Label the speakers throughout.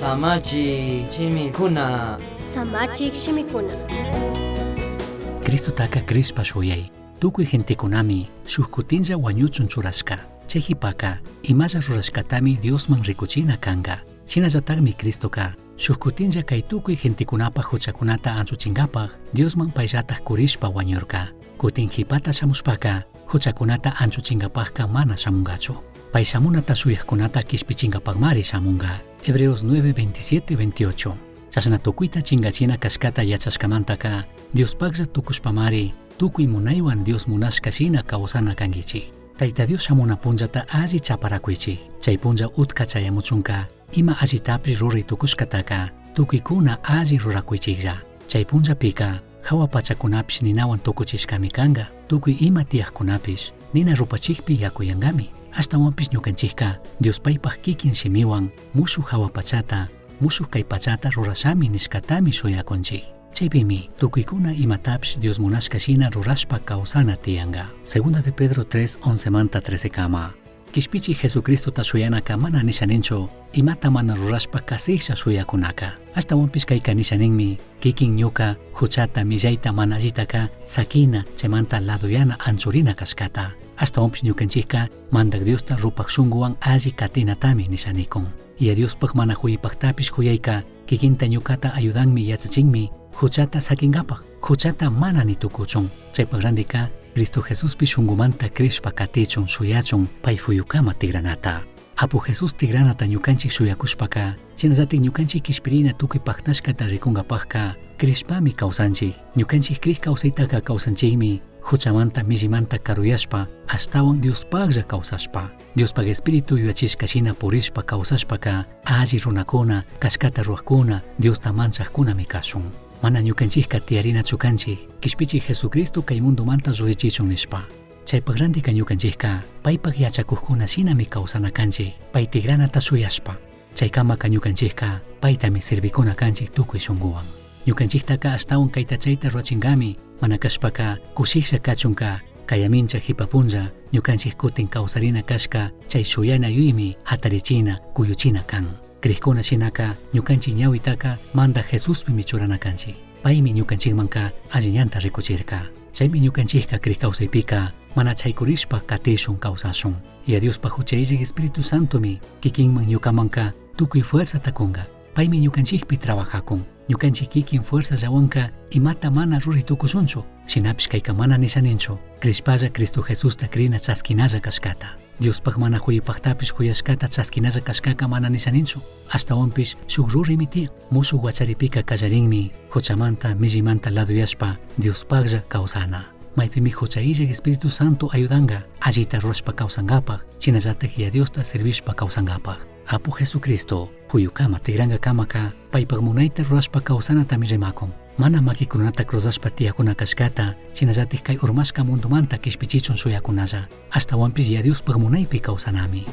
Speaker 1: Samachi chimikuna.
Speaker 2: Samachik shimikuna.
Speaker 3: Cristo taka crispa shuyay. Tukuy gentekunami shukutinja wañuchun churashka. Chejipaka imalla rurashkatami Diosman rikuchina kanga. Shinallatagmi Cristoka shukutinja kay tukuy gentekunapa huchakunata anchuchingapaq Diosman payllataj kurishpa wañurka. Kutin hipata shamushpaka huchakunata anchuchingapaqka mana shamungachu. Pay shamunata suyaqkunata kishpichingapaqmari shamunga. Hebreos 9:27-28. Chashna tukuyta chingachina kashkata yachashkamantaka Diospaqlla tukushpamari tukuy munaywan Dios munashka shina kawsana kankichik. Tayta Dios shamuna punllata alli chaparakuychik. Chay punlla utka chayamuchunka ima allitapish ruray tukushkataka tukuykuna alli rurakuychiklla. Chay punllapika hawa pachakunapish ninawan tukuchishkami kanga. Tukuy ima tiyaqkunapish nina rupachikpi yakuyangami. Ashtawanpish ñukanchikka Dios paypaq kikin shimiwan mushuk hawa pachata mushuk kay pachata rurashami nishkatami shuyakunchik. Chaypimi tukuykuna imatapish Dios munashka shina rurashpa kawsana tiyanga. Segunda de Pedro 3:11-13 kama. Kishpichi Jesucristota shuyanaka mana nishaninchu imata mana rurashpa kasiksha shuyakunaka. Ashtawanpish kayka nishaninmi kikin ñuka huchata millayta mana allitaka sakina chaymanta laduyana anchurina kashkata. Ashtawanpish ñukanchikka mandak Diosta rupak shunguwan alli katinatami nishanikun. Y a Diospaq mana huyipaqtapish huyayka kikinta ñukata ayudanmi yachachinmi huchata sakingapaq. Huchata mana nitukuchun. Chaypaq randika Cristo Jesuspi shungumanta krishpa katichun shuyachun pay fuyukama tigranata. Apu Jesus tigranata ñukanchik shuyakushpaka chinallatik ñukanchik kishpirina tukuy paqtashkata rikungapaqka krishpami kawsanchik. Ñukanchik krik kawsaytaka kawsanchikmi huchamanta millimanta karuyashpa ashtawan Diospaqlla kawsashpa. Diospaq espiritu yuyachishka shina purishpa kawsashpaka alli runakuna kashkata ruwaqkuna Diosta manchaqkunami kashun. Mana ñukanchikka tiyarinachu kanchik kishpichik Jesucristo kay mundumanta rurichichun nishpa. Chaypaq rantika ñukanchikka paypaq yachakuqkuna shinami kawsana kanchik pay tigranata shuyashpa. Chaykamaka ñukanchikka paytami sirvikuna kanchik tukuy shunguwan. Ñukanchiktaka ashtawan kayta chayta ruwachingami mana kashpaka kushiksha kachunka kayamincha hipapunlla ñukanchik kutin kawsarina kashka chay shuyana yuymi hatarichina kuyuchina kan. Krikuna shinaka ñukanchik ñawitaka manda Jesuspi michurana kanchik. Paymi ñukanchikmanka alliñanta rikuchirka. Chaymi ñukanchikka krik kawsaypika mana chaykurishpa katishun kawsashun. Y a Diospa huchayllak Espíritu Santomi kikinman ñukamanka tukuy fuerza takunga. Paymi ñukanchikpi trabajakun. Ñukanchik kikin fuerza llawanka imata mana ruritukushunchu. Shinapish kayka mana nishaninchu. Krishpalla Cristo Jesusta krina chaskinalla kashkata. Diospaq mana huyipaqtapish huyashkata chaskinalla kashkaka mana nishaninchu. Ashtawanpish shuk rurimi tiyan. Mushuk wacharipika kallarinmi huchamanta millimanta laduyashpa Diospaqlla kawsana. Maypimi huchayillak Espíritu Santo ayudanga allita rurashpa kawsangapaq chinallatak y a Diosta servishpa kawsangapaq. Apu Jesucristo huyukama tigranga kamaka paypaq munayta rurashpa kawsanatami rimakun. Mana makikunata cruzashpa tiyakuna kashkata chinallatik kay urmashka mundumanta kishpichichun shuyakunalla ashtawanpish y a Diospaq munaypi kawsanami.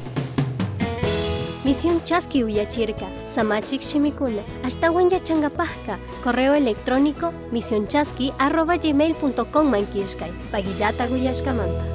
Speaker 2: Misión Chaski uyachirka, Samachik shimikuna, ashtawan yachangapajka, correo electrónico misionchaski@gmail.com mankishkay, pagillata uyashkamanta.